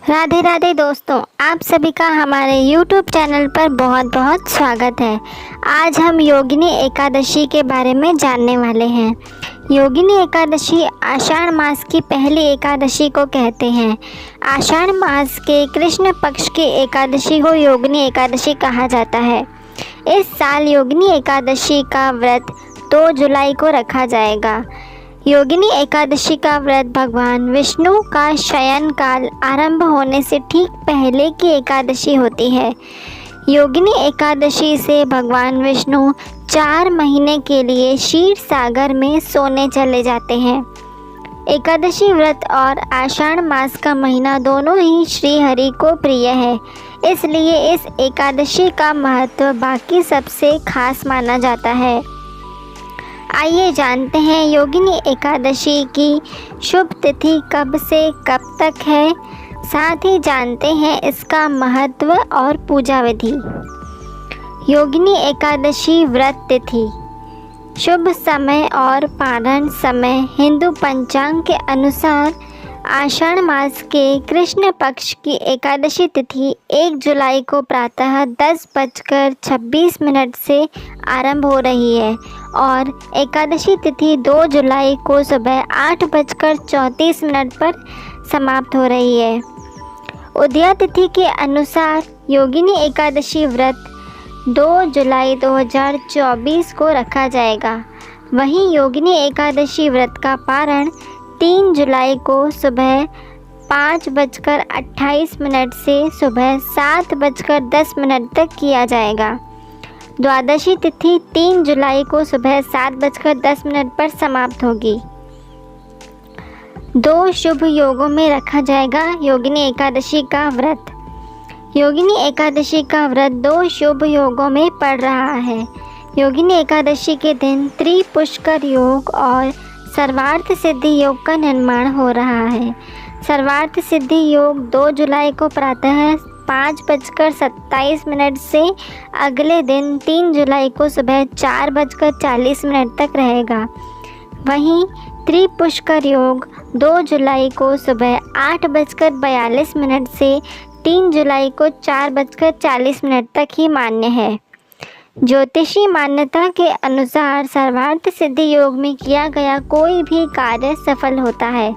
राधे राधे दोस्तों, आप सभी का हमारे YouTube चैनल पर बहुत बहुत स्वागत है। आज हम योगिनी एकादशी के बारे में जानने वाले हैं। योगिनी एकादशी आषाढ़ मास की पहली एकादशी को कहते हैं। आषाढ़ मास के कृष्ण पक्ष की एकादशी को योगिनी एकादशी कहा जाता है। इस साल योगिनी एकादशी का व्रत 2 जुलाई को रखा जाएगा। योगिनी एकादशी का व्रत भगवान विष्णु का शयन काल आरंभ होने से ठीक पहले की एकादशी होती है। योगिनी एकादशी से भगवान विष्णु 4 महीने के लिए क्षीर सागर में सोने चले जाते हैं। एकादशी व्रत और आषाढ़ मास का महीना दोनों ही श्री हरि को प्रिय है, इसलिए इस एकादशी का महत्व बाकी सबसे खास माना जाता है। आइए जानते हैं योगिनी एकादशी की शुभ तिथि कब से कब तक है, साथ ही जानते हैं इसका महत्व और पूजा विधि। योगिनी एकादशी व्रत तिथि, शुभ समय और पारण समय हिंदू पंचांग के अनुसार आषाढ़ मास के कृष्ण पक्ष की एकादशी तिथि 1 जुलाई को प्रातः 10:26 से आरंभ हो रही है और एकादशी तिथि 2 जुलाई को सुबह 8:34 पर समाप्त हो रही है। उदया तिथि के अनुसार योगिनी एकादशी व्रत 2 जुलाई 2024 को रखा जाएगा। वहीं योगिनी एकादशी व्रत का पारण 3 जुलाई को सुबह 5:28 से सुबह 7:10 तक किया जाएगा। द्वादशी तिथि 3 जुलाई को सुबह 7:10 पर समाप्त होगी। 2 शुभ योगों में रखा जाएगा योगिनी एकादशी का व्रत। योगिनी एकादशी का व्रत 2 शुभ योगों में पड़ रहा है। योगिनी एकादशी के दिन त्रिपुष्कर योग और सर्वार्थ सिद्धि योग का निर्माण हो रहा है। सर्वार्थ सिद्धि योग 2 जुलाई को प्रातः 5:27 से अगले दिन 3 जुलाई को सुबह 4:40 तक रहेगा। वहीं त्रिपुष्कर योग 2 जुलाई को सुबह 8:42 से 3 जुलाई को 4:40 तक ही मान्य है। ज्योतिषी मान्यता के अनुसार सर्वार्थ सिद्धि योग में किया गया कोई भी कार्य सफल होता है।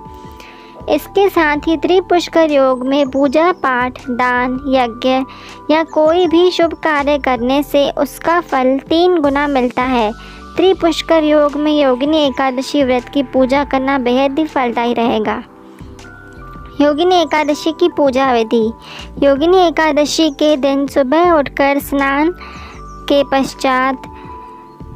इसके साथ ही त्रिपुष्कर योग में पूजा पाठ, दान, यज्ञ या कोई भी शुभ कार्य करने से उसका फल 3 गुना मिलता है। त्रिपुष्कर योग में योगिनी एकादशी व्रत की पूजा करना बेहद ही फलदायी रहेगा। योगिनी एकादशी की पूजा विधि। योगिनी एकादशी के दिन सुबह उठकर स्नान के पश्चात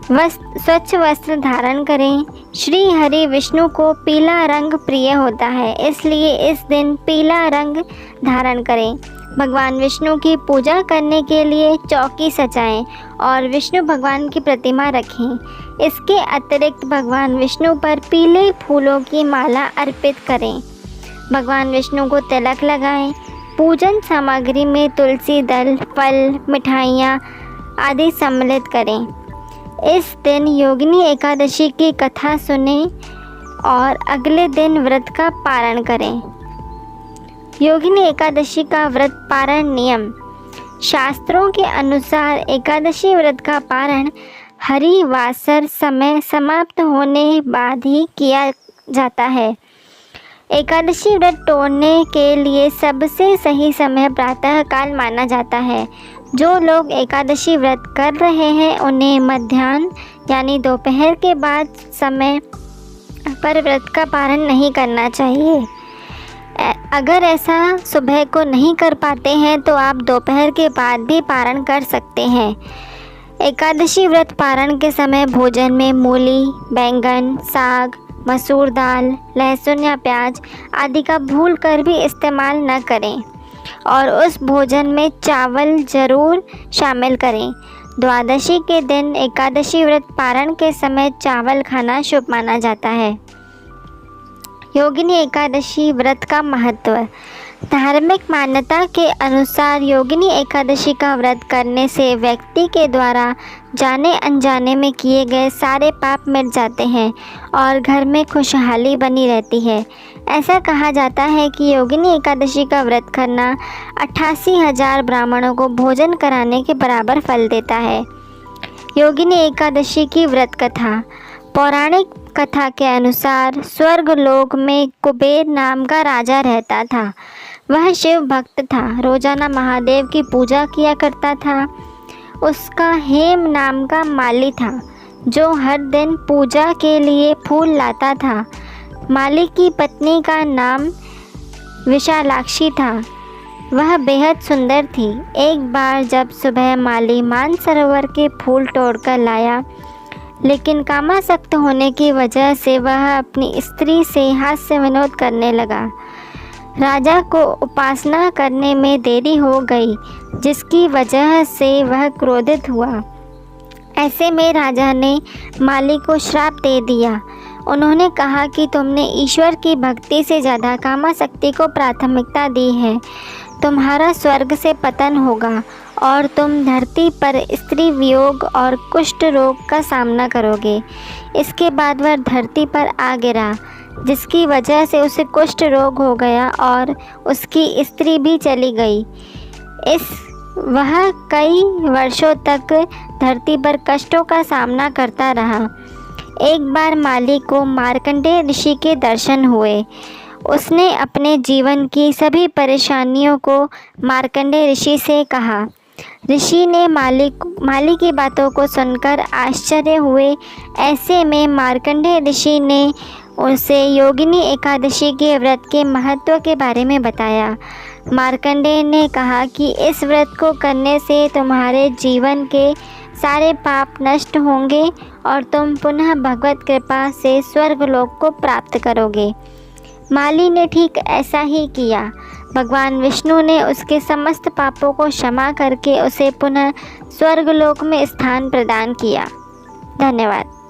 स्वच्छ वस्त्र धारण करें। श्री हरि विष्णु को पीला रंग प्रिय होता है, इसलिए इस दिन पीला रंग धारण करें। भगवान विष्णु की पूजा करने के लिए चौकी सजाएं और विष्णु भगवान की प्रतिमा रखें। इसके अतिरिक्त भगवान विष्णु पर पीले फूलों की माला अर्पित करें। भगवान विष्णु को तिलक लगाएं। पूजन सामग्री में तुलसी दल, फल, मिठाइयाँ आदि सम्मिलित करें। इस दिन योगिनी एकादशी की कथा सुनें और अगले दिन व्रत का पारण करें। योगिनी एकादशी का व्रत पारण नियम। शास्त्रों के अनुसार एकादशी व्रत का पारण हरिवासर समय समाप्त होने बाद ही किया जाता है। एकादशी व्रत तोड़ने के लिए सबसे सही समय प्रातः काल माना जाता है। जो लोग एकादशी व्रत कर रहे हैं उन्हें मध्याह्न यानी दोपहर के बाद समय पर व्रत का पारण नहीं करना चाहिए। अगर ऐसा सुबह को नहीं कर पाते हैं तो आप दोपहर के बाद भी पारण कर सकते हैं। एकादशी व्रत पारण के समय भोजन में मूली, बैंगन, साग, मसूर दाल, लहसुन या प्याज आदि का भूल कर भी इस्तेमाल न करें और उस भोजन में चावल जरूर शामिल करें। द्वादशी के दिन एकादशी व्रत पारण के समय चावल खाना शुभ माना जाता है। योगिनी एकादशी व्रत का महत्व। धार्मिक मान्यता के अनुसार योगिनी एकादशी का व्रत करने से व्यक्ति के द्वारा जाने अनजाने में किए गए सारे पाप मिट जाते हैं और घर में खुशहाली बनी रहती है। ऐसा कहा जाता है कि योगिनी एकादशी का व्रत करना 88,000 ब्राह्मणों को भोजन कराने के बराबर फल देता है। योगिनी एकादशी की व्रत कथा। पौराणिक कथा के अनुसार स्वर्गलोक में कुबेर नाम का राजा रहता था। वह शिव भक्त था, रोजाना महादेव की पूजा किया करता था। उसका हेम नाम का माली था जो हर दिन पूजा के लिए फूल लाता था। माली की पत्नी का नाम विशालाक्षी था। वह बेहद सुंदर थी। एक बार जब सुबह माली मानसरोवर के फूल तोड़कर लाया, लेकिन कामासक्त होने की वजह से वह अपनी स्त्री से हास्य विनोद करने लगा। राजा को उपासना करने में देरी हो गई, जिसकी वजह से वह क्रोधित हुआ। ऐसे में राजा ने माली को श्राप दे दिया। उन्होंने कहा कि तुमने ईश्वर की भक्ति से ज़्यादा कामासक्ति को प्राथमिकता दी है। तुम्हारा स्वर्ग से पतन होगा और तुम धरती पर स्त्री वियोग और कुष्ठ रोग का सामना करोगे। इसके बाद वह धरती पर आ गिरा, जिसकी वजह से उसे कुष्ठ रोग हो गया और उसकी स्त्री भी चली गई। वह कई वर्षों तक धरती पर कष्टों का सामना करता रहा। एक बार माली को मार्कंडेय ऋषि के दर्शन हुए। उसने अपने जीवन की सभी परेशानियों को मार्कंडेय ऋषि से कहा। ऋषि ने माली की बातों को सुनकर आश्चर्य हुए। ऐसे में मार्कंडेय ऋषि ने उसे योगिनी एकादशी के व्रत के महत्व के बारे में बताया। मार्कंडेय ने कहा कि इस व्रत को करने से तुम्हारे जीवन के सारे पाप नष्ट होंगे और तुम पुनः भगवत कृपा से स्वर्गलोक को प्राप्त करोगे। माली ने ठीक ऐसा ही किया। भगवान विष्णु ने उसके समस्त पापों को क्षमा करके उसे पुनः स्वर्गलोक में स्थान प्रदान किया। धन्यवाद।